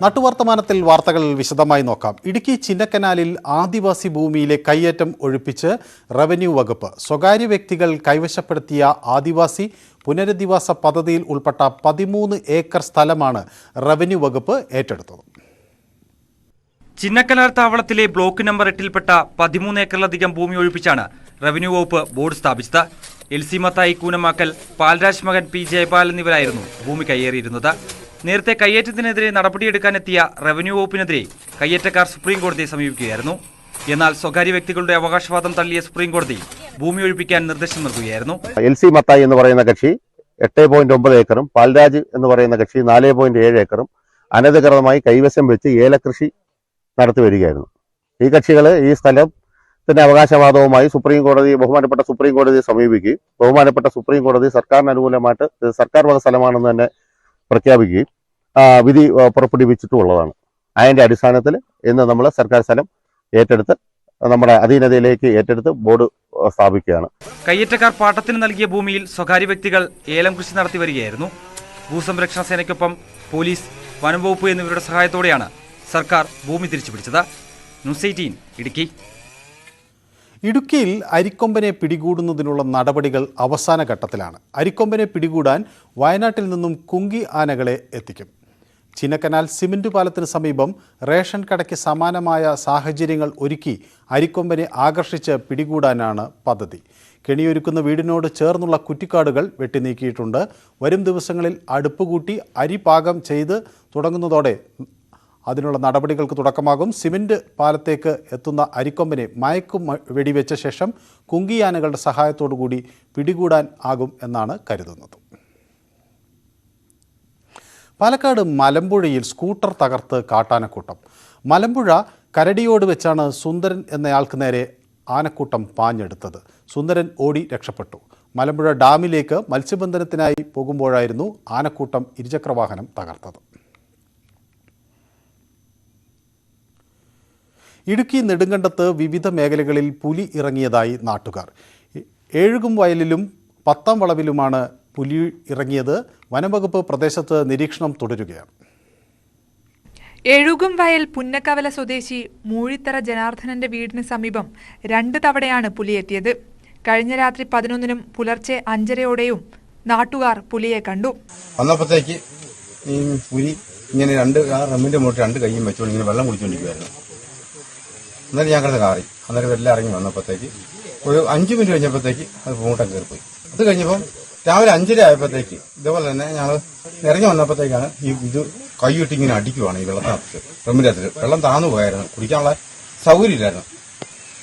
നാട്ടുവർത്തമാനത്തിൽ വാർത്തകൾ വിശദമായി നോക്കാം. ഇടുക്കി ചിന്നക്കനാലിൽ ആദിവാസി ഭൂമിയിലെ കയ്യേറ്റം ഒഴിപ്പിച്ച് റവന്യൂ വകുപ്പ്. സ്വകാര്യ വ്യക്തികൾ കൈവശപ്പെടുത്തിയ ആദിവാസി പുനരധിവാസ പദ്ധതിയിൽ ഉൾപ്പെട്ട 13 ഏക്കർ സ്ഥലമാണ് റവന്യൂ വകുപ്പ് ഏറ്റെടുത്തത്. ചിന്നക്കനാൽ താവളത്തിലെ ബ്ലോക്ക് നമ്പർ 8-ൽപ്പെട്ട 13 ഏക്കറിലധികം ഭൂമി ഒഴിപ്പിച്ചാണ് റവന്യൂ വകുപ്പ് ബോർഡ് സ്ഥാപിച്ചത്. LC മത്തായി കൂനമാക്കൽ, പാൽരാജ് മകൻ P ജയപാൽ എന്നിവരായിരുന്നു ഭൂമി കയ്യേറിയിരുന്നത്. നേരത്തെ കയ്യേറ്റത്തിനെതിരെ നടപടിയെടുക്കാനെത്തിയ റവന്യൂ വകുപ്പിനെതിരെ കയ്യേറ്റക്കാർ സുപ്രീം കോടതിയെ സമീപിക്കുകയായിരുന്നു. എന്നാൽ സ്വകാര്യ വ്യക്തികളുടെ അവകാശവാദം തള്ളിയ സുപ്രീം കോടതി ഭൂമി ഒഴിപ്പിക്കാൻ നിർദ്ദേശം നൽകുകയായിരുന്നു. LC മത്തായി എന്ന് പറയുന്ന കക്ഷി 8.9 ഏക്കറും പാൽരാജ് എന്ന് പറയുന്ന കക്ഷി 4.7 ഏക്കറും അനധികൃതമായി കൈവശം വെച്ച് ഏലകൃഷി നടത്തി വരികയായിരുന്നു. ഈ കക്ഷികൾ ഈ സ്ഥലത്തിന്റെ അവകാശവാദവുമായി ബഹുമാനപ്പെട്ട സുപ്രീം കോടതിയെ സമീപിക്കുകയും ബഹുമാനപ്പെട്ട സുപ്രീം കോടതി സർക്കാരിന് അനുകൂലമായിട്ട് സർക്കാർ വക സ്ഥലമാണെന്ന് തന്നെ പ്രഖ്യാപിക്കുകയും വിധി പുറപ്പെടുവിച്ചിട്ടുള്ളതാണ്. അതിന്റെ അടിസ്ഥാനത്തിൽ ഇന്ന് നമ്മൾ സർക്കാർ സ്ഥലം ഏറ്റെടുത്ത് നമ്മുടെ അധീനതയിലേക്ക് ഏറ്റെടുത്ത് ബോർഡ് സ്ഥാപിക്കുകയാണ്. കയ്യേറ്റക്കാർ പാട്ടത്തിന് നൽകിയ ഭൂമിയിൽ സ്വകാര്യ വ്യക്തികൾ ഏലം കൃഷി നടത്തി വരികയായിരുന്നു. ഭൂസംരക്ഷണ സേനയ്ക്കൊപ്പം പോലീസ്, വനം വകുപ്പ് എന്നിവരുടെ സഹായത്തോടെയാണ് സർക്കാർ ഭൂമി തിരിച്ചുപിടിച്ചത്. ന്യൂസ് 18 ഇടുക്കി. ഇടുക്കിയിൽ അരിക്കൊമ്പനെ പിടികൂടുന്നതിനുള്ള നടപടികൾ അവസാന ഘട്ടത്തിലാണ്. അരിക്കൊമ്പനെ പിടികൂടാൻ വയനാട്ടിൽ നിന്നും കുങ്കി ആനകളെ എത്തിക്കും. ചിന്നക്കനാൽ സിമന്റ് പാലത്തിന് സമീപം റേഷൻ കടയ്ക്ക് സമാനമായ സാഹചര്യങ്ങൾ ഒരുക്കി അരിക്കൊമ്പനെ ആകർഷിച്ച് പിടികൂടാനാണ് പദ്ധതി. കെണിയൊരുക്കുന്ന വീടിനോട് ചേർന്നുള്ള കുറ്റിക്കാടുകൾ വെട്ടിനീക്കിയിട്ടുണ്ട്. വരും ദിവസങ്ങളിൽ അടുപ്പുകൂട്ടി അരി പാകം ചെയ്ത് തുടങ്ങുന്നതോടെ അതിനുള്ള നടപടികൾക്ക് തുടക്കമാകും. സിമന്റ് പാലത്തേക്ക് എത്തുന്ന അരിക്കൊമ്പനെ മയക്കും വെടിവെച്ച ശേഷം കുങ്കിയാനകളുടെ സഹായത്തോടുകൂടി പിടികൂടാൻ ആകും എന്നാണ് കരുതുന്നത്. പാലക്കാട് മലമ്പുഴയിൽ സ്കൂട്ടർ തകർത്ത് കാട്ടാനക്കൂട്ടം. മലമ്പുഴ കരടിയോട് വെച്ചാണ് സുന്ദരൻ എന്നയാൾക്ക് നേരെ ആനക്കൂട്ടം പാഞ്ഞെടുത്തത്. സുന്ദരൻ ഓടി രക്ഷപ്പെട്ടു. മലമ്പുഴ ഡാമിലേക്ക് മത്സ്യബന്ധനത്തിനായി പോകുമ്പോഴായിരുന്നു ആനക്കൂട്ടം ഇരുചക്രവാഹനം തകർത്തത്. ഇടുക്കി നെടുങ്കണ്ടത്ത് വിവിധ മേഖലകളിൽ പുലി ഇറങ്ങിയതായി നാട്ടുകാർ. ഏഴുകും വയലിലും 10ാം വളവിലുമാണ് പുലി ഇറങ്ങിയത്. വനംവകുപ്പ് പ്രദേശത്ത് നിരീക്ഷണം തുടരുകയാണ്. ഏഴുകും വയൽ പുന്നക്കവല സ്വദേശി മൂഴിത്തറ ജനാർദ്ദനന്റെ വീടിന് സമീപം 2 തവണയാണ് പുലിയെത്തിയത്. കഴിഞ്ഞ രാത്രി 11-നും പുലർച്ചെ 5:30-യോടെയും നാട്ടുകാർ പുലിയെ കണ്ടു. വന്നപ്പോഴത്തേക്ക് ഈ പുലി ഇങ്ങനെ റമ്മിന്റെ മുകളിൽ 2 കൈയും വെച്ചുകൊണ്ട് ഇങ്ങനെ വെള്ളം കുടിച്ചുകൊണ്ടിരിക്കുവായിരുന്നു. അന്നേരം ഞാൻ കിടന്ന് കാറി. അന്നേരം എല്ലാം ഇറങ്ങി വന്നപ്പോഴത്തേക്ക് ഒരു 5 മിനിറ്റ് കഴിഞ്ഞപ്പോഴത്തേക്ക് അത് പൂട്ടം കയറിപ്പോയി. അത് കഴിഞ്ഞപ്പം രാവിലെ 5:30 ആയപ്പോഴത്തേക്ക് ഇതേപോലെ തന്നെ ഞങ്ങൾ ഇറങ്ങി വന്നപ്പോഴത്തേക്കാണ് ഇത് കൈയിട്ട് ഇങ്ങനെ അടിക്കുവാണ് ഈ വെള്ളത്തിനകത്ത്. റമ്മിന്റെ അകത്ത് വെള്ളം താന്നു പോയായിരുന്നു, കുടിക്കാനുള്ള സൗകര്യം ഇല്ലായിരുന്നു.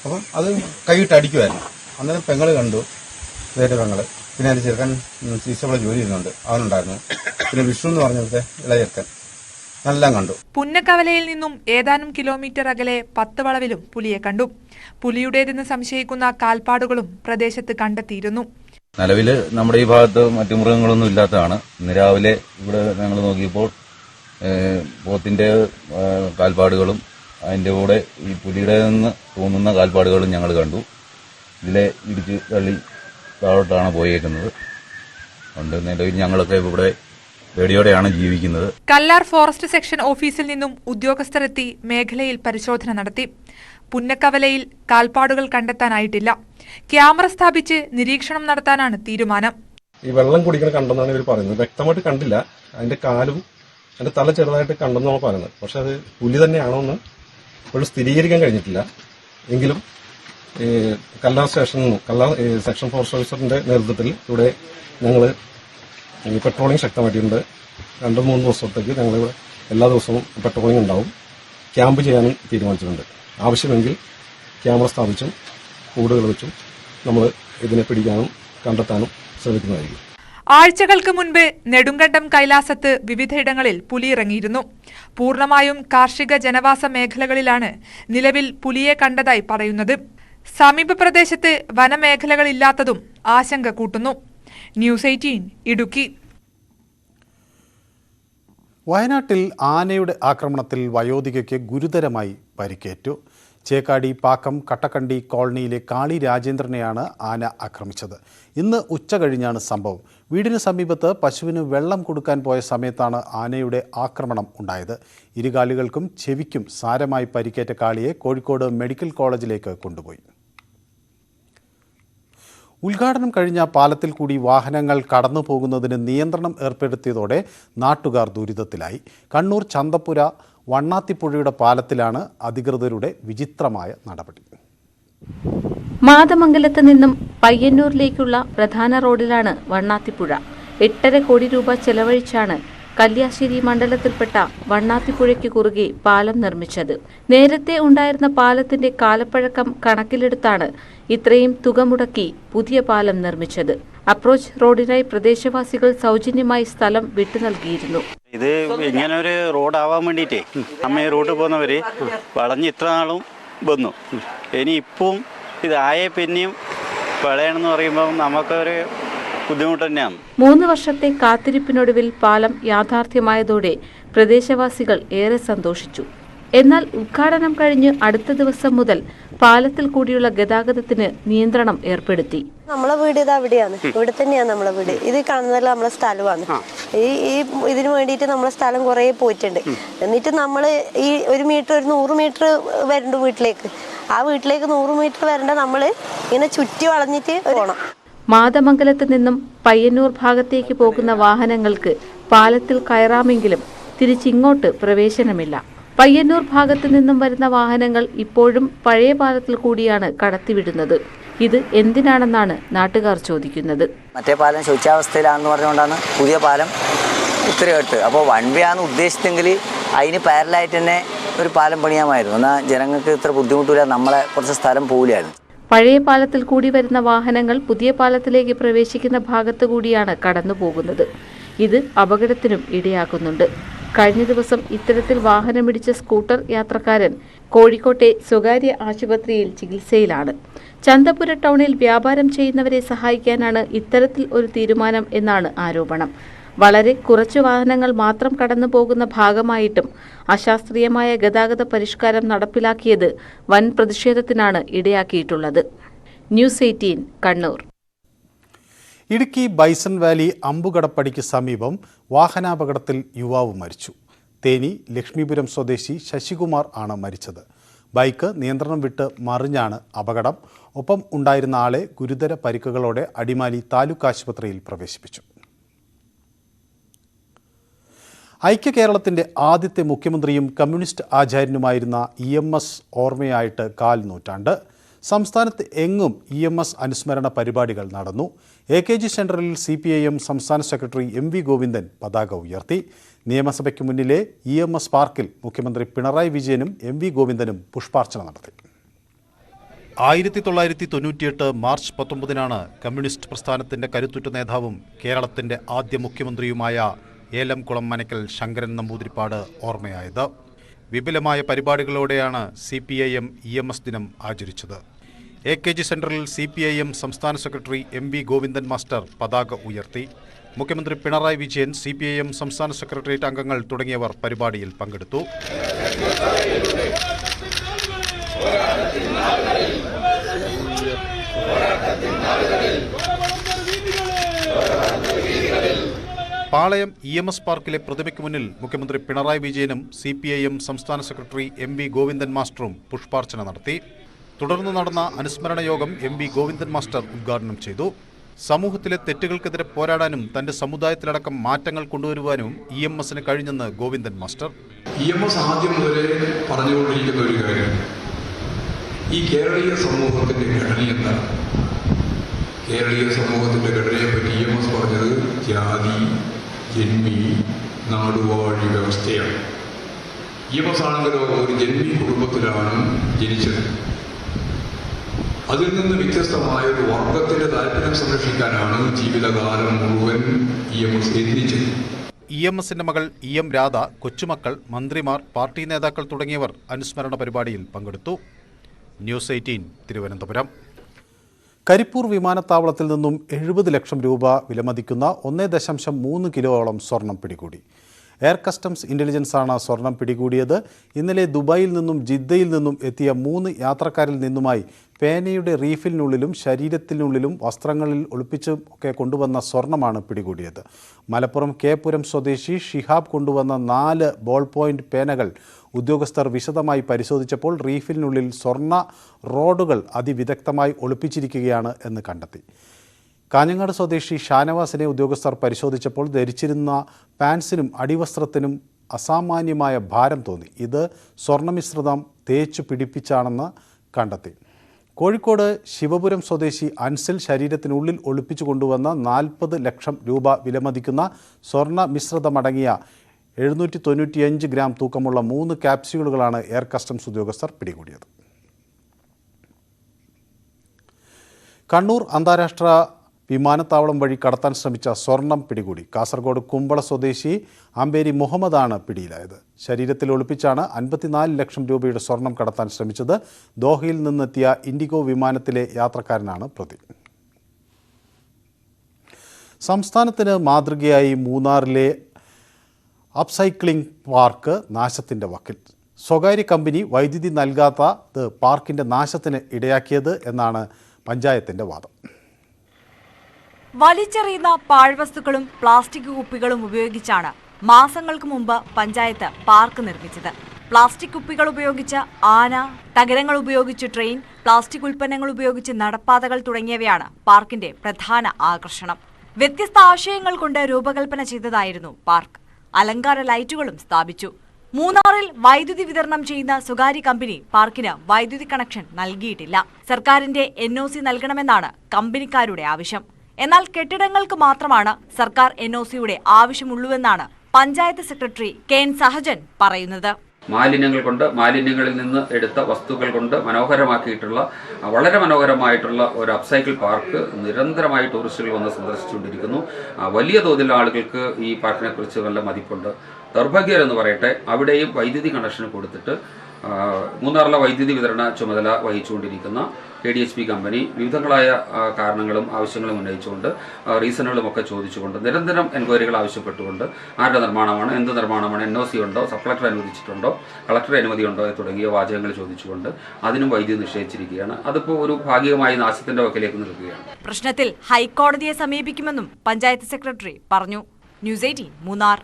അപ്പം അത് കൈയിട്ട് അടിക്കുമായിരുന്നു. അന്നേരം പെങ്ങള് കണ്ടു, വേറെ പെങ്ങള്, പിന്നെ അതിന്റെ ചെറുക്കൻ സീസോളെ ജോലി ചെയ്യുന്നുണ്ട്, അവനുണ്ടായിരുന്നു. പിന്നെ വിഷ്ണു എന്ന് പറഞ്ഞിടത്തെ ഇളയ ചെറുക്കൻ എല്ലാം കണ്ടു. പുന്നക്കവലയിൽ നിന്നും ഏതാനും കിലോമീറ്റർ അകലെ 10 വളവിലും പുലിയെ കണ്ടു. പുലിയുടേതെന്ന് സംശയിക്കുന്ന കാൽപ്പാടുകളും പ്രദേശത്ത് കണ്ടെത്തിയിരുന്നു. നിലവിൽ നമ്മുടെ ഈ ഭാഗത്ത് മറ്റു മൃഗങ്ങളൊന്നും ഇല്ലാത്തതാണ്. ഇന്ന് രാവിലെ ഇവിടെ ഞങ്ങൾ നോക്കിയപ്പോൾ പോത്തിന്റെ കാൽപ്പാടുകളും അതിന്റെ കൂടെ ഈ പുലിയുടേതെന്ന് തോന്നുന്ന കാൽപ്പാടുകളും ഞങ്ങൾ കണ്ടു. ഇതിലെ ഇടിച്ച് തള്ളി താഴോട്ടാണ് പോയേക്കുന്നത്. അതുകൊണ്ട് നിലവിൽ ഞങ്ങളൊക്കെ ഇവിടെ പേടിയോടെയാണ് ജീവിക്കുന്നത്. കല്ലാർ ഫോറസ്റ്റ് സെക്ഷൻ ഓഫീസിൽ നിന്നും ഉദ്യോഗസ്ഥർ എത്തി മേഖലയിൽ പരിശോധന നടത്തി. പുന്നക്കവലയിൽ കാൽപ്പാടുകൾ കണ്ടെത്താനായിട്ടില്ല. ക്യാമറ സ്ഥാപിച്ച് നിരീക്ഷണം നടത്താനാണ് തീരുമാനം. ഈ വെള്ളം കുടിക്കണ കണ്ടെന്നാണ് ഇവർ പറയുന്നത്. വ്യക്തമായിട്ട് കണ്ടില്ല. അതിന്റെ കാലും അതിന്റെ തല ചെറുതായിട്ട് കണ്ടെന്നാണ് പറയുന്നത്. പക്ഷെ അത് പുലി തന്നെയാണോ എന്ന് ഇപ്പോഴും സ്ഥിരീകരിക്കാൻ കഴിഞ്ഞിട്ടില്ല. എങ്കിലും കല്ലാർ സെക്ഷൻ ഫോറസ്റ്റ് ഓഫീസറിന്റെ നേതൃത്വത്തിൽ ഇവിടെ ഞങ്ങൾ ഈ പെട്രോളിംഗ് ശക്തമായിട്ടുണ്ട്. 2-3 ദിവസത്തേക്ക് ഞങ്ങളിവിടെ എല്ലാ ദിവസവും പെട്രോളിംഗ് ഉണ്ടാവും. ക്യാമ്പ് ചെയ്യാനും തീരുമാനിച്ചിട്ടുണ്ട്. ആവശ്യമെങ്കിൽ ക്യാമറ സ്ഥാപിച്ചും കൂടുകൾ വെച്ചും നമ്മൾ ഇതിനെ പിടിക്കാനും കണ്ടെത്താനും ശ്രമിക്കുന്നതായിരിക്കും. ആഴ്ചകൾക്ക് മുൻപ് നെടുങ്കണ്ടം കൈലാസത്ത് വിവിധയിടങ്ങളിൽ പുലി ഇറങ്ങിയിരുന്നു. പൂർണ്ണമായും കാർഷിക ജനവാസ മേഖലകളിലാണ് നിലവിൽ പുലിയെ കണ്ടതായി പറയുന്നത്. സമീപ പ്രദേശത്ത് വനമേഖലകളില്ലാത്തതും ആശങ്ക കൂട്ടുന്നു. ന്യൂസ് 18 ഇടുക്കി. വയനാട്ടിൽ ആനയുടെ ആക്രമണത്തിൽ വയോധികയ്ക്ക് ഗുരുതരമായി പരിക്കേറ്റു. ചേക്കാടി പാക്കം കട്ടക്കണ്ടി കോളനിയിലെ കാളി രാജേന്ദ്രനെയാണ് ആന ആക്രമിച്ചത്. ഇന്ന് ഉച്ച കഴിഞ്ഞാണ് സംഭവം. വീടിന് സമീപത്ത് പശുവിന് വെള്ളം കൊടുക്കാൻ പോയ സമയത്താണ് ആനയുടെ ആക്രമണം ഉണ്ടായത്. ഇരുകാലുകൾക്കും ചെവിക്കും സാരമായി പരിക്കേറ്റ കാളിയെ കോഴിക്കോട് മെഡിക്കൽ കോളേജിലേക്ക് കൊണ്ടുപോയി. ഉദ്ഘാടനം കഴിഞ്ഞ പാലത്തിൽ കൂടി വാഹനങ്ങൾ കടന്നു പോകുന്നതിന് നിയന്ത്രണം ഏർപ്പെടുത്തിയതോടെ നാട്ടുകാർ ദുരിതത്തിലായി. കണ്ണൂർ ചന്തപ്പുര വണ്ണാത്തിപ്പുഴയുടെ പാലത്തിലാണ് അധികൃതരുടെ വിചിത്രമായ നടപടി. മാതമംഗലത്ത് നിന്നും പയ്യന്നൂരിലേക്കുള്ള പ്രധാന റോഡിലാണ് വണ്ണാത്തിപ്പുഴ. 8.5 കോടി രൂപ ചെലവഴിച്ചാണ് കല്യാശ്ശേരി മണ്ഡലത്തിൽപ്പെട്ട വണ്ണാത്തിപ്പുഴയ്ക്ക് കുറുകെ പാലം നിർമ്മിച്ചത്. നേരത്തെ ഉണ്ടായിരുന്ന പാലത്തിന്റെ കാലപ്പഴക്കം കണക്കിലെടുത്താണ് ഇത്രയും തുക മുടക്കി പുതിയ പാലം നിർമ്മിച്ചത്. അപ്രോച്ച് റോഡിനായി പ്രദേശവാസികൾ സൗജന്യമായി സ്ഥലം വിട്ടു നൽകിയിരുന്നു. ഇത് ഇങ്ങനെ ഒരു റോഡാവാൻ വേണ്ടിയിട്ടേ നമ്മ ഈ റോഡ് പോകുന്നവര് വളഞ്ഞ് ഇത്ര നാളും വന്നു. ഇനി ഇപ്പം ഇതായ പിന്നെയും വിളയണമെന്ന് പറയുമ്പോൾ നമുക്കൊരു ബുദ്ധിമുട്ട് തന്നെയാണ്. 3 വർഷത്തെ കാത്തിരിപ്പിനൊടുവിൽ പാലം യാഥാർത്ഥ്യമായതോടെ പ്രദേശവാസികൾ ഏറെ സന്തോഷിച്ചു. എന്നാൽ ഉദ്ഘാടനം കഴിഞ്ഞ് അടുത്ത ദിവസം മുതൽ പാലത്തിൽ കൂടിയുള്ള ഗതാഗതത്തിന് നിയന്ത്രണം ഏർപ്പെടുത്തി. നമ്മളെ വീട് ഇത് അവിടെയാണ്, ഇവിടെ തന്നെയാണ് നമ്മളെ വീട്. ഇത് കാണുന്നതല്ല നമ്മളെ സ്ഥലമാണ്. ഈ ഇതിനു വേണ്ടിയിട്ട് നമ്മളെ സ്ഥലം കുറേ പോയിട്ടുണ്ട്. എന്നിട്ട് നമ്മൾ ഈ 1 മീറ്റർ 100 മീറ്റർ വരണ്ട വീട്ടിലേക്ക്, ആ വീട്ടിലേക്ക് 100 മീറ്റർ വരണ്ട നമ്മൾ ഇങ്ങനെ ചുറ്റി വളഞ്ഞിട്ട് പോകണം. മാതമംഗലത്ത് നിന്നും പയ്യന്നൂർ ഭാഗത്തേക്ക് പോകുന്ന വാഹനങ്ങൾക്ക് പാലത്തിൽ കയറാമെങ്കിലും തിരിച്ചിങ്ങോട്ട് പ്രവേശനമില്ല. പയ്യന്നൂർ ഭാഗത്തു നിന്നും വരുന്ന വാഹനങ്ങൾ ഇപ്പോഴും പഴയ പാലത്തിൽ കൂടിയാണ് കടത്തിവിടുന്നത്. ഇത് എന്തിനാണെന്നാണ് നാട്ടുകാർ ചോദിക്കുന്നത്. മറ്റേ പാലം ശോച്യാവസ്ഥയിലാണെന്ന് പറഞ്ഞുകൊണ്ടാണ് പുതിയ പാലം ഉത്തരവെടുത്തത്. അപ്പോൾ 1 വേ ആണ് ഉദ്ദേശിച്ചെങ്കിൽ അതിന് പാരലായിട്ട് തന്നെ ഒരു പാലം പണിയാമായിരുന്നു. എന്നാൽ ജനങ്ങൾക്ക് ഇത്ര ബുദ്ധിമുട്ടില്ല, നമ്മളെ കുറച്ച് സ്ഥലം പോവില്ലായിരുന്നു. പഴയ പാലത്തിൽ കൂടി വരുന്ന വാഹനങ്ങൾ പുതിയ പാലത്തിലേക്ക് പ്രവേശിക്കുന്ന ഭാഗത്തു കൂടിയാണ് കടന്നു പോകുന്നത്. ഇത് അപകടത്തിനും ഇടയാക്കുന്നുണ്ട്. കഴിഞ്ഞ ദിവസം ഇത്തരത്തിൽ വാഹനമിടിച്ച സ്കൂട്ടർ യാത്രക്കാരൻ കോഴിക്കോട്ടെ സ്വകാര്യ ആശുപത്രിയിൽ ചികിത്സയിലാണ്. ചന്തപ്പുര ടൗണിൽ വ്യാപാരം ചെയ്യുന്നവരെ സഹായിക്കാനാണ് ഇത്തരത്തിൽ ഒരു തീരുമാനം എന്നാണ് ആരോപണം. വളരെ കുറച്ച് വാഹനങ്ങൾ മാത്രം കടന്നു പോകുന്ന ഭാഗമായിട്ടും അശാസ്ത്രീയമായ ഗതാഗത പരിഷ്കാരം നടപ്പിലാക്കിയത് വൻ പ്രതിഷേധത്തിനാണ് ഇടയാക്കിയിട്ടുള്ളത്. ന്യൂസ് 18 കണ്ണൂർ. ഇടുക്കി ബൈസൺ വാലി അമ്പുകടപ്പടിക്ക് സമീപം വാഹനാപകടത്തിൽ യുവാവ് മരിച്ചു. തേനി ലക്ഷ്മീപുരം സ്വദേശി ശശികുമാർ ആണ് മരിച്ചത്. ബൈക്ക് നിയന്ത്രണം വിട്ട് മറിഞ്ഞാണ് അപകടം. ഒപ്പം ഉണ്ടായിരുന്ന ആളെ ഗുരുതര പരിക്കുകളോടെ അടിമാലി താലൂക്ക് ആശുപത്രിയിൽ പ്രവേശിപ്പിച്ചു. ഐക്യ കേരളത്തിൻ്റെ ആദ്യത്തെ മുഖ്യമന്ത്രിയും കമ്മ്യൂണിസ്റ്റ് ആചാര്യനുമായിരുന്ന EMS ഓർമ്മയായിട്ട് 1/4 നൂറ്റാണ്ട്. സംസ്ഥാനത്ത് എങ്ങും EMS അനുസ്മരണ പരിപാടികൾ നടന്നു. AKG സെൻറ്ററിൽ CPIM സംസ്ഥാന സെക്രട്ടറി MV ഗോവിന്ദൻ പതാക ഉയർത്തി. നിയമസഭയ്ക്ക് മുന്നിലെ EMS പാർക്കിൽ മുഖ്യമന്ത്രി പിണറായി വിജയനും MV ഗോവിന്ദനും പുഷ്പാർച്ചന നടത്തി. 1998 മാർച്ച് 19 കമ്മ്യൂണിസ്റ്റ് പ്രസ്ഥാനത്തിൻ്റെ കരുത്തുറ്റ നേതാവും കേരളത്തിൻ്റെ ആദ്യ മുഖ്യമന്ത്രിയുമായ ഏലംകുളം മനക്കൽ ശങ്കരൻ നമ്പൂതിരിപ്പാട് ഓർമ്മയായത്. വിപുലമായ പരിപാടികളോടെയാണ് CPIM EMS ദിനം ആചരിച്ചത്. AKG സെൻറ്ററിൽ CPIM സംസ്ഥാന സെക്രട്ടറി MV ഗോവിന്ദൻ മാസ്റ്റർ പതാക ഉയർത്തി. മുഖ്യമന്ത്രി പിണറായി വിജയൻ, CPIM സംസ്ഥാന സെക്രട്ടേറിയറ്റ് അംഗങ്ങൾ തുടങ്ങിയവർ പരിപാടിയിൽ പങ്കെടുത്തു. പാളയം EMS പാർക്കിലെ പ്രതിമയ്ക്ക് മുന്നിൽ മുഖ്യമന്ത്രി പിണറായി വിജയനും CPIM സംസ്ഥാന സെക്രട്ടറി MV ഗോവിന്ദൻ മാസ്റ്ററും പുഷ്പാർച്ചന നടത്തി. തുടർന്ന് നടന്ന അനുസ്മരണ യോഗം MV ഗോവിന്ദൻ മാസ്റ്റർ ഉദ്ഘാടനം ചെയ്തു. സമൂഹത്തിലെ തെറ്റുകൾക്കെതിരെ പോരാടാനും തന്റെ സമുദായത്തിലടക്കം മാറ്റങ്ങൾ കൊണ്ടുവരുവാനും EMSന് കഴിഞ്ഞെന്ന് ഗോവിന്ദൻ മാസ്റ്റർ. EMS ആദ്യം മുതലേ പറഞ്ഞുകൊണ്ടിരിക്കുന്ന ഒരു കാര്യം, ഈ കേരളീയ സമൂഹത്തിന്റെ ഘടന എന്താണ്? കേരളീയ സമൂഹത്തിന്റെ ഘടനയെ പറ്റി EMS പറഞ്ഞത് ജാതി, ജന്മി, നാടുവാഴി വ്യവസ്ഥയാണ്. EMS ആണെങ്കിലോ ഒരു ജന്മി കുടുംബത്തിലാണ് ജനിച്ചത്. അതിൽ നിന്ന് വ്യത്യസ്തമായ ഒരു വർഗത്തിന്റെ താല്പര്യം സംരക്ഷിക്കാനാണ് ജീവിതകാലം മുഴുവൻ EMS എത്തിച്ചത്. EMSന്റെ മകൾ EM രാധ, കൊച്ചുമക്കൾ, മന്ത്രിമാർ, പാർട്ടി നേതാക്കൾ തുടങ്ങിയവർ അനുസ്മരണ പരിപാടിയിൽ പങ്കെടുത്തു. ന്യൂസ് 18 തിരുവനന്തപുരം. കരിപ്പൂർ വിമാനത്താവളത്തിൽ നിന്നും 70 ലക്ഷം രൂപ വിലമതിക്കുന്ന 1.3 കിലോയോളം സ്വർണം പിടികൂടി. എയർ കസ്റ്റംസ് ഇന്റലിജൻസാണ് സ്വർണം പിടികൂടിയത്. ഇന്നലെ ദുബായിൽ നിന്നും ജിദ്ദയിൽ നിന്നും എത്തിയ 3 യാത്രക്കാരിൽ നിന്നുമായി പേനയുടെ റീഫിലിനുള്ളിലും ശരീരത്തിനുള്ളിലും വസ്ത്രങ്ങളിൽ ഒളിപ്പിച്ചൊക്കെ കൊണ്ടുവന്ന സ്വർണമാണ് പിടികൂടിയത്. മലപ്പുറം കേപുരം സ്വദേശി ഷിഹാബ് കൊണ്ടുവന്ന 4 ബോൾ പോയിന്റ് പേനകൾ ഉദ്യോഗസ്ഥർ വിശദമായി പരിശോധിച്ചപ്പോൾ റീഫിലിനുള്ളിൽ സ്വർണ്ണ റോഡുകൾ അതിവിദഗ്ധമായി ഒളിപ്പിച്ചിരിക്കുകയാണ് എന്ന് കണ്ടെത്തി. കാഞ്ഞങ്ങാട് സ്വദേശി ഷാനവാസിനെ ഉദ്യോഗസ്ഥർ പരിശോധിച്ചപ്പോൾ ധരിച്ചിരുന്ന പാൻസിനും അടിവസ്ത്രത്തിനും അസാമാന്യമായ ഭാരം തോന്നി. ഇത് സ്വർണ്ണമിശ്രിതം തേച്ചു പിടിപ്പിച്ചാണെന്ന് കണ്ടെത്തി. കോഴിക്കോട് ശിവപുരം സ്വദേശി അൻസിൽ ശരീരത്തിനുള്ളിൽ ഒളിപ്പിച്ചു കൊണ്ടുവന്ന 40 ലക്ഷം രൂപ വിലമതിക്കുന്ന സ്വർണ്ണ മിശ്രിതമടങ്ങിയ 795 ഗ്രാം തൂക്കമുള്ള 3 ക്യാപ്സ്യൂളുകളാണ് എയർ കസ്റ്റംസ് ഉദ്യോഗസ്ഥർ പിടികൂടിയത്. കണ്ണൂർ അന്താരാഷ്ട്ര വിമാനത്താവളം വഴി കടത്താൻ ശ്രമിച്ച സ്വർണം പിടികൂടി. കാസർഗോഡ് കുമ്പള സ്വദേശി അമ്പേരി മുഹമ്മദാണ് പിടിയിലായത്. ശരീരത്തിൽ ഒളിപ്പിച്ചാണ് 54 ലക്ഷം രൂപയുടെ സ്വർണം കടത്താൻ ശ്രമിച്ചത്. ദോഹയിൽ നിന്നെത്തിയ ഇൻഡിഗോ വിമാനത്തിലെ യാത്രക്കാരനാണ് പ്രതി. സംസ്ഥാനത്തിന് മാതൃകയായി മൂന്നാറിലെ അപ്സൈക്ലിംഗ് പാർക്ക് നാശത്തിൻ്റെ വക്കിൽ. സ്വകാര്യ കമ്പനി വൈദ്യുതി നൽകാത്തത് പാർക്കിൻ്റെ നാശത്തിന് ഇടയാക്കിയത് എന്നാണ് പഞ്ചായത്തിൻ്റെ വാദം. വലിച്ചെറിയുന്ന പാഴ്വസ്തുക്കളും പ്ലാസ്റ്റിക് കുപ്പികളും ഉപയോഗിച്ചാണ് മാസങ്ങൾക്ക് മുമ്പ് പഞ്ചായത്ത് പാർക്ക് നിർമ്മിച്ചത്. പ്ലാസ്റ്റിക് കുപ്പികൾ ഉപയോഗിച്ച് ആന, തകരങ്ങൾ ഉപയോഗിച്ച് ട്രെയിൻ, പ്ലാസ്റ്റിക് ഉൽപ്പന്നങ്ങൾ ഉപയോഗിച്ച് നടപ്പാതകൾ തുടങ്ങിയവയാണ് പാർക്കിന്റെ പ്രധാന ആകർഷണം. വ്യത്യസ്ത ആശയങ്ങൾ കൊണ്ട് രൂപകൽപ്പന ചെയ്തതായിരുന്നു പാർക്ക്. അലങ്കാര ലൈറ്റുകളും സ്ഥാപിച്ചു. മൂന്നാറിൽ വൈദ്യുതി വിതരണം ചെയ്യുന്ന സ്വകാര്യ കമ്പനി പാർക്കിന് വൈദ്യുതി കണക്ഷൻ നൽകിയിട്ടില്ല. സർക്കാരിന്റെ NOC നൽകണമെന്നാണ് കമ്പനിക്കാരുടെ ആവശ്യം. എന്നാൽ കെട്ടിടങ്ങൾക്ക് മാത്രമാണ് സർക്കാർ NOCയുടെ ആവശ്യമുള്ളൂവെന്നാണ് പഞ്ചായത്ത് സെക്രട്ടറി KN സഹജൻ പറയുന്നത്. മാലിന്യങ്ങളിൽ നിന്ന് എടുത്ത വസ്തുക്കൾ കൊണ്ട് മനോഹരമാക്കിയിട്ടുള്ള വളരെ മനോഹരമായിട്ടുള്ള ഒരു അപ്സൈക്കിൾ പാർക്ക് നിരന്തരമായി ടൂറിസ്റ്റുകൾ വന്ന് സന്ദർശിച്ചുകൊണ്ടിരിക്കുന്നു. വലിയ തോതിൽ ആളുകൾക്ക് ഈ പാർക്കിനെ കുറിച്ച് നല്ല മതിപ്പുണ്ട്. ദൗർഭാഗ്യം എന്ന് പറയട്ടെ, അവിടെയും വൈദ്യുതി കണക്ഷൻ കൊടുത്തിട്ട് മൂന്നാറിലെ വൈദ്യുതി വിതരണ ചുമതല വഹിച്ചുകൊണ്ടിരിക്കുന്ന KDHP കമ്പനി വിവിധങ്ങളായ കാരണങ്ങളും ആവശ്യങ്ങളും ഉന്നയിച്ചുകൊണ്ട് റീസണുകളുമൊക്കെ ചോദിച്ചുകൊണ്ട് നിരന്തരം എൻക്വയറികൾ ആവശ്യപ്പെട്ടുകൊണ്ട് ആരുടെ നിർമ്മാണമാണ്, എന്ത് നിർമ്മാണമാണ്, NOC ഉണ്ടോ, സബ് കളക്ടർ അനുവദിച്ചിട്ടുണ്ടോ, കളക്ടർ അനുമതി ഉണ്ടോ തുടങ്ങിയ വാചകങ്ങൾ ചോദിച്ചുകൊണ്ട് അതിനും വൈദ്യുതി നിഷേധിച്ചിരിക്കുകയാണ്. അതിപ്പോൾ ഒരു ഭാഗികമായി നാശത്തിന്റെ വക്കിലേക്ക് നിൽക്കുകയാണ്. പ്രശ്നത്തിൽ ഹൈക്കോടതിയെ സമീപിക്കുമെന്നും പഞ്ചായത്ത് സെക്രട്ടറി പറഞ്ഞു. ന്യൂസ് 18 മൂന്നാർ.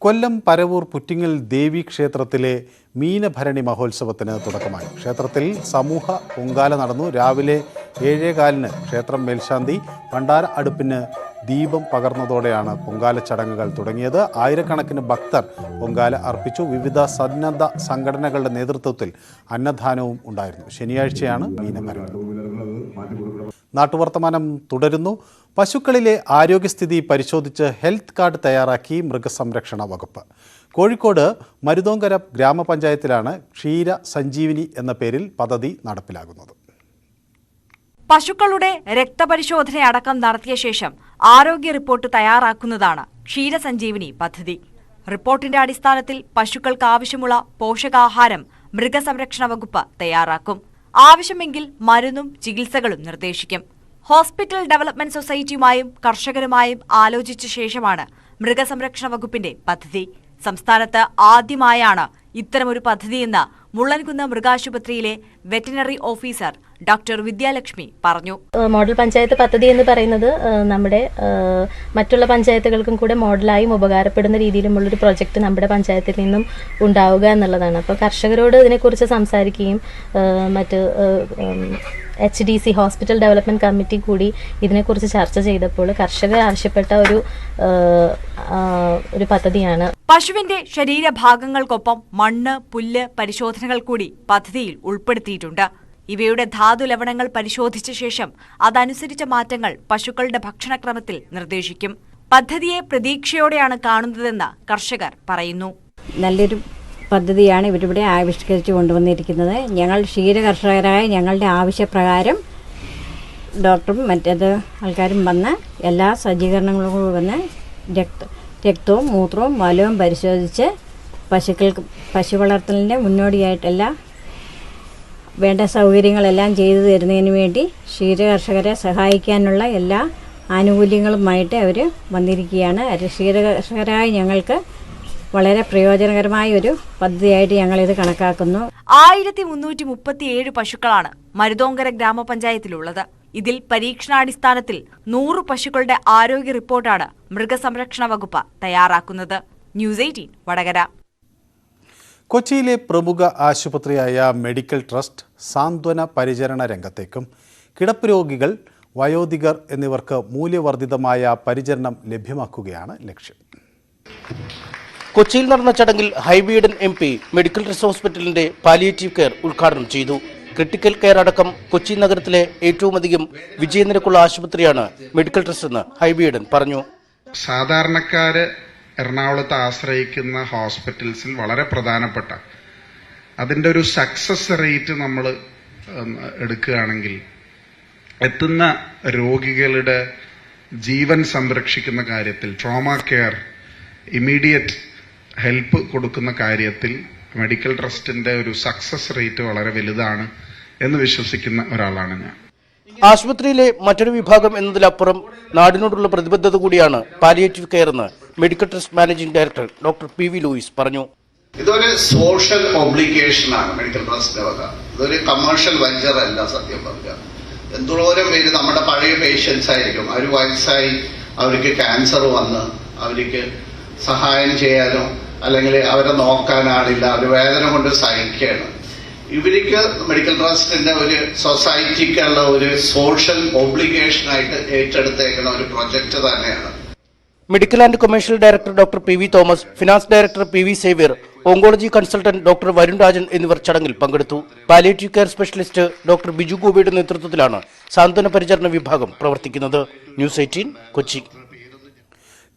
കൊല്ലം പരവൂർ പുറ്റിങ്ങൽ ദേവി ക്ഷേത്രത്തിലെ മീനഭരണി മഹോത്സവത്തിന് തുടക്കമായി. ക്ഷേത്രത്തിൽ സമൂഹ പൊങ്കാല നടന്നു. രാവിലെ 7:15 ക്ഷേത്രം മേൽശാന്തി ഭണ്ഡാര അടുപ്പിന് ദീപം പകർന്നതോടെയാണ് പൊങ്കാല ചടങ്ങുകൾ തുടങ്ങിയത്. ആയിരക്കണക്കിന് ഭക്തർ പൊങ്കാല അർപ്പിച്ചു. വിവിധ സന്നദ്ധ സംഘടനകളുടെ നേതൃത്വത്തിൽ അന്നദാനവും ഉണ്ടായിരുന്നു. ശനിയാഴ്ചയാണ് മീനഭരണി. നാട്ടുവർത്തമാനം തുടരുന്നു. പശുക്കളിലെ ആരോഗ്യസ്ഥിതി പരിശോധിച്ച് ഹെൽത്ത് കാർഡ് തയ്യാറാക്കി മൃഗസംരക്ഷണ വകുപ്പ്. കോഴിക്കോട് മരുതോങ്കര ഗ്രാമപഞ്ചായത്തിലാണ് ക്ഷീര സഞ്ജീവിനി എന്ന പേരിൽ പദ്ധതി നടപ്പിലാകുന്നത്. പശുക്കളുടെ രക്തപരിശോധനയടക്കം നടത്തിയ ശേഷം ആരോഗ്യ റിപ്പോർട്ട് തയ്യാറാക്കുന്നതാണ് ക്ഷീരസഞ്ജീവിനി പദ്ധതി. റിപ്പോർട്ടിന്റെ അടിസ്ഥാനത്തിൽ പശുക്കൾക്ക് ആവശ്യമുള്ള പോഷകാഹാരം മൃഗസംരക്ഷണ വകുപ്പ് തയ്യാറാക്കും. ആവശ്യമെങ്കിൽ മരുന്നും ചികിത്സകളും നിർദ്ദേശിക്കും. ഹോസ്പിറ്റൽ ഡെവലപ്മെന്റ് സൊസൈറ്റിയുമായും കർഷകരുമായും ആലോചിച്ച ശേഷമാണ് മൃഗസംരക്ഷണ വകുപ്പിന്റെ പദ്ധതി. സംസ്ഥാനത്ത് ആദ്യമായാണ് ഇത്തരമൊരു പദ്ധതിയെന്ന് മുള്ളൻകുന്ന് മൃഗാശുപത്രിയിലെ വെറ്റിനറി ഓഫീസർ ഡോക്ടർ വിദ്യാലക്ഷ്മി പറഞ്ഞു. മോഡൽ പഞ്ചായത്ത് പദ്ധതി എന്ന് പറയുന്നത് നമ്മുടെ മറ്റുള്ള പഞ്ചായത്തുകൾക്കും കൂടെ മോഡലായും ഉപകാരപ്പെടുന്ന രീതിയിലുമുള്ളൊരു പ്രൊജക്റ്റ് നമ്മുടെ പഞ്ചായത്തിൽ നിന്നും ഉണ്ടാവുക എന്നുള്ളതാണ്. അപ്പോൾ കർഷകരോട് ഇതിനെക്കുറിച്ച് സംസാരിക്കുകയും മറ്റ് HDC ഹോസ്പിറ്റൽ ഡെവലപ്മെന്റ് കമ്മിറ്റി കൂടി ഇതിനെക്കുറിച്ച് ചർച്ച ചെയ്തപ്പോൾ കർഷകർ ആവശ്യപ്പെട്ട ഒരു പദ്ധതിയാണ്. പശുവിന്റെ ശരീരഭാഗങ്ങൾക്കൊപ്പം മണ്ണ്, പുല്ല് പരിശോധനകൾ കൂടി പദ്ധതിയിൽ ഉൾപ്പെടുത്തിയിട്ടുണ്ട്. ഇവയുടെ ധാതു ലവണങ്ങൾ പരിശോധിച്ച ശേഷം അതനുസരിച്ച മാറ്റങ്ങൾ പശുക്കളുടെ ഭക്ഷണക്രമത്തിൽ നിർദ്ദേശിക്കും. പദ്ധതിയെ പ്രതീക്ഷയോടെയാണ് കാണുന്നതെന്ന് കർഷകർ പറയുന്നു. നല്ലൊരു പദ്ധതിയാണ് ഇവരിവിടെ ആവിഷ്കരിച്ചു കൊണ്ടുവന്നിരിക്കുന്നത്. ഞങ്ങൾ ക്ഷീര കർഷകരായ ഞങ്ങളുടെ ആവശ്യപ്രകാരം ഡോക്ടറും മറ്റേത് ആൾക്കാരും വന്ന് എല്ലാ സജ്ജീകരണങ്ങളും വന്ന് രക്തവും മൂത്രവും മലവും പരിശോധിച്ച് പശു വളർത്തലിൻ്റെ മുന്നോടിയായിട്ടെല്ലാം വേണ്ട സൗകര്യങ്ങളെല്ലാം ചെയ്തു തരുന്നതിന് വേണ്ടി ക്ഷീര കർഷകരെ സഹായിക്കാനുള്ള എല്ലാ ആനുകൂല്യങ്ങളുമായിട്ട് അവർ വന്നിരിക്കുകയാണ്. ക്ഷീരകർഷകരായ ഞങ്ങൾക്ക് വളരെ പ്രയോജനകരമായ ഒരു പദ്ധതിയായിട്ട് ഞങ്ങളിത് കണക്കാക്കുന്നു. 1337 പശുക്കളാണ് മരുതോങ്കര ഗ്രാമപഞ്ചായത്തിലുള്ളത്. ഇതിൽ പരീക്ഷണാടിസ്ഥാനത്തിൽ 100 പശുക്കളുടെ ആരോഗ്യ റിപ്പോർട്ടാണ് മൃഗസംരക്ഷണ വകുപ്പ് തയ്യാറാക്കുന്നത്. ന്യൂസ് 18 വടകര. കൊച്ചിയിലെ പ്രമുഖ ആശുപത്രിയായ മെഡിക്കൽ ട്രസ്റ്റ് സാന്ത്വന പരിചരണ രംഗത്തേക്കും കിടപ്പ് രോഗികൾ, വയോധികർ എന്നിവർക്ക് മൂല്യവർദ്ധിതമായ പരിചരണം ലഭ്യമാക്കുകയാണ് ലക്ഷ്യം. കൊച്ചിയിൽ നടന്ന ചടങ്ങിൽ ഹൈബീഡൻ MP മെഡിക്കൽ ട്രസ്റ്റ് ഹോസ്പിറ്റലിന്റെ പാലിയേറ്റീവ് കെയർ ഉദ്ഘാടനം ചെയ്തു. ക്രിട്ടിക്കൽ കെയർ അടക്കം കൊച്ചി നഗരത്തിലെ ഏറ്റവുമധികം വിജയനിരക്കുള്ള ആശുപത്രിയാണ് മെഡിക്കൽ ട്രസ്റ്റ് എന്ന് ഹൈബീഡൻ പറഞ്ഞു. സാധാരണക്കാര് എറണാകുളത്ത് ആശ്രയിക്കുന്ന ഹോസ്പിറ്റൽസിൽ വളരെ പ്രധാനപ്പെട്ട അതിൻ്റെ ഒരു സക്സസ് റേറ്റ് നമ്മൾ എടുക്കുകയാണെങ്കിൽ എത്തുന്ന രോഗികളുടെ ജീവൻ സംരക്ഷിക്കുന്ന കാര്യത്തിൽ, ട്രോമ കെയർ, ഇമ്മീഡിയറ്റ് ഹെൽപ്പ് കൊടുക്കുന്ന കാര്യത്തിൽ മെഡിക്കൽ ട്രസ്റ്റിന്റെ ഒരു സക്സസ് റേറ്റ് വളരെ വലുതാണ് എന്ന് വിശ്വസിക്കുന്ന ഒരാളാണ് ഞാൻ. ആശുപത്രിയിലെ മറ്റൊരു വിഭാഗം എന്നതിലപ്പുറം നാടിനോടുള്ള പ്രതിബദ്ധത കൂടിയാണ് പാലിയേറ്റീവ് കെയർ എന്ന് medical trust managing director doctor PV Louis പറഞ്ഞു. ഇതൊരു സോഷ്യൽ ഒബ്ലിഗേഷനാണ് മെഡിക്കൽ ട്രസ്റ്റിന്റെ വക. ഇതൊരു കമേഴ്ഷ്യൽ വെഞ്ചർ അല്ല. സത്യം പറഞ്ഞാൽ എന്തോരം പേര് നമ്മുടെ പഴയ പേഷ്യൻസ് ആയിരിക്കും, അവർ വയസ്സായി, അവർക്ക് ക്യാൻസർ വന്ന് അവർക്ക് സഹായം ചെയ്യാനോ അല്ലെങ്കിൽ അവരെ നോക്കാനാളില്ല, അവർ വേദന കൊണ്ട് സഹിക്കുകയാണ്. ഇവർക്ക് മെഡിക്കൽ ട്രസ്റ്റിന്റെ ഒരു സൊസൈറ്റിക്കുള്ള ഒരു സോഷ്യൽ ഒബ്ലിഗേഷനായിട്ട് ഏറ്റെടുത്തേക്കുന്ന ഒരു പ്രൊജക്ട് തന്നെയാണ്. Medical and commercial director doctor PV Thomas, finance director PV Xavier, oncology consultant doctor Varun Rajan എന്നിവർ ചടങ്ങിൽ പങ്കെടുത്തു. Palliative care specialist doctor Biju ഗോപിയുടെ നേതൃത്വത്തിലാണ് സാന്ത്വന പരിചരണ വിഭാഗം പ്രവർത്തിക്കുന്നത്. ന്യൂസ് 18 കൊച്ചി.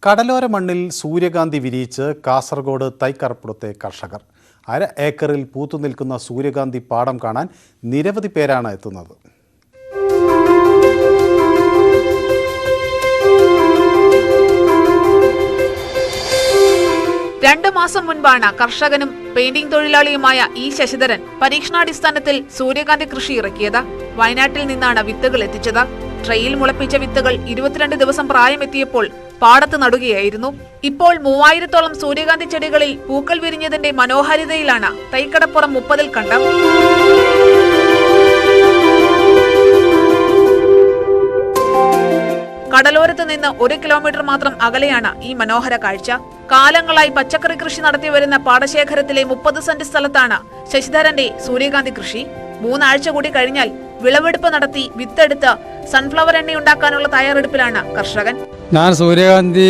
കടലോര മണ്ണിൽ സൂര്യകാന്തി വിരിയിച്ച് കാസർഗോഡ് തൈക്കറപ്പുറത്തെ കർഷകർ. 1/2 ഏക്കറിൽ പൂത്തുനിൽക്കുന്ന സൂര്യകാന്തി പാടം കാണാൻ നിരവധി പേരാണ് എത്തുന്നത്. രണ്ടു മാസം മുൻപാണ് കർഷകനും പെയിന്റിംഗ് തൊഴിലാളിയുമായ ഇ ശശിധരൻ പരീക്ഷണാടിസ്ഥാനത്തിൽ സൂര്യകാന്തി കൃഷി ഇറക്കിയത്. വയനാട്ടിൽ നിന്നാണ് വിത്തുകൾ എത്തിച്ചത്. ട്രെയിൽ മുളപ്പിച്ച വിത്തുകൾ 22 ദിവസം പ്രായമെത്തിയപ്പോൾ പാടത്ത് നടുകയായിരുന്നു. ഇപ്പോൾ 3000-ഓളം സൂര്യകാന്തി ചെടികളിൽ പൂക്കൾ വിരിഞ്ഞതിന്റെ മനോഹാരിതയിലാണ് തൈക്കടപ്പുറം 30-ൽ കണ്ടം. കടലോരത്ത് നിന്ന് 1 കിലോമീറ്റർ മാത്രം അകലെയാണ് ഈ മനോഹര കാഴ്ച. കാലങ്ങളായി പച്ചക്കറി കൃഷി നടത്തി വരുന്ന പാടശേഖരത്തിലെ 30 സെന്റ് സ്ഥലത്താണ് ശശിധരന്റെ സൂര്യകാന്തി കൃഷി. 3 ആഴ്ച കൂടി കഴിഞ്ഞാൽ വിളവെടുപ്പ് നടത്തി വിത്തെടുത്ത് സൺഫ്ലവർ എണ്ണയുണ്ടാക്കാനുള്ള തയ്യാറെടുപ്പിലാണ് കർഷകൻ. ഞാൻ സൂര്യകാന്തി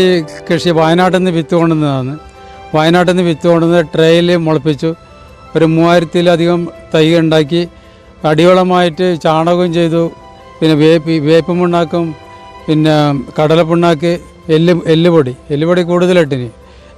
കൃഷി വയനാട്ടിൽ നിന്ന് വിത്ത് കൊണ്ടുവന്നതാണ്. വയനാട്ടിൽ നിന്ന് വിത്ത് കൊണ്ടുവന്ന് ട്രെയിൽ മുളപ്പിച്ചു. ഒരു 3000-ലധികം തൈ ഉണ്ടാക്കി. അടിയോളമായിട്ട് ചാണകവും ചെയ്തു. പിന്നെ വേപ്പ് പിണ്ണാക്കും, പിന്നെ കടലപ്പിണ്ണാക്ക്, എല്ലുപൊടി കൂടുതലിട്ടിന്.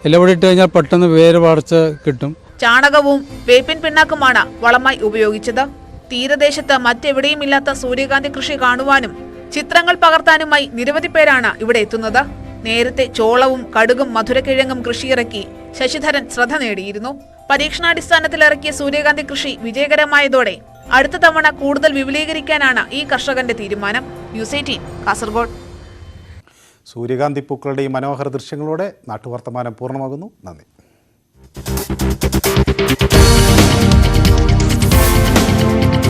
എല്ലുപൊടി ഇട്ട് കഴിഞ്ഞാൽ പെട്ടെന്ന് വേര് വളർച്ച കിട്ടും. ചാണകവും വേപ്പിൻ പിണ്ണാക്കുമാണ് വളമായി ഉപയോഗിച്ചത്. തീരദേശത്ത് മറ്റെവിടെയും ഇല്ലാത്ത സൂര്യകാന്തി കൃഷി കാണുവാനും ചിത്രങ്ങൾ പകർത്താനുമായി നിരവധി പേരാണ് ഇവിടെ എത്തുന്നത്. നേരത്തെ ചോളവും കടുകും മധുരക്കിഴങ്ങും കൃഷിയിറക്കി ശശിധരൻ ശ്രദ്ധ നേടിയിരുന്നു. പരീക്ഷണാടിസ്ഥാനത്തിൽ ഇറക്കിയ സൂര്യകാന്തി കൃഷി വിജയകരമായതോടെ അടുത്ത തവണ കൂടുതൽ വിപുലീകരിക്കാനാണ് ഈ കർഷകന്റെ തീരുമാനം. ന്യൂസ് 18 കാസർഗോഡ്. സൂര്യകാന്തി പൂക്കളുടെ ഈ മനോഹര ദൃശ്യങ്ങളോടെ നാട്ടുവർത്തമാനം പൂർണ്ണമാകുന്നു. നന്ദി.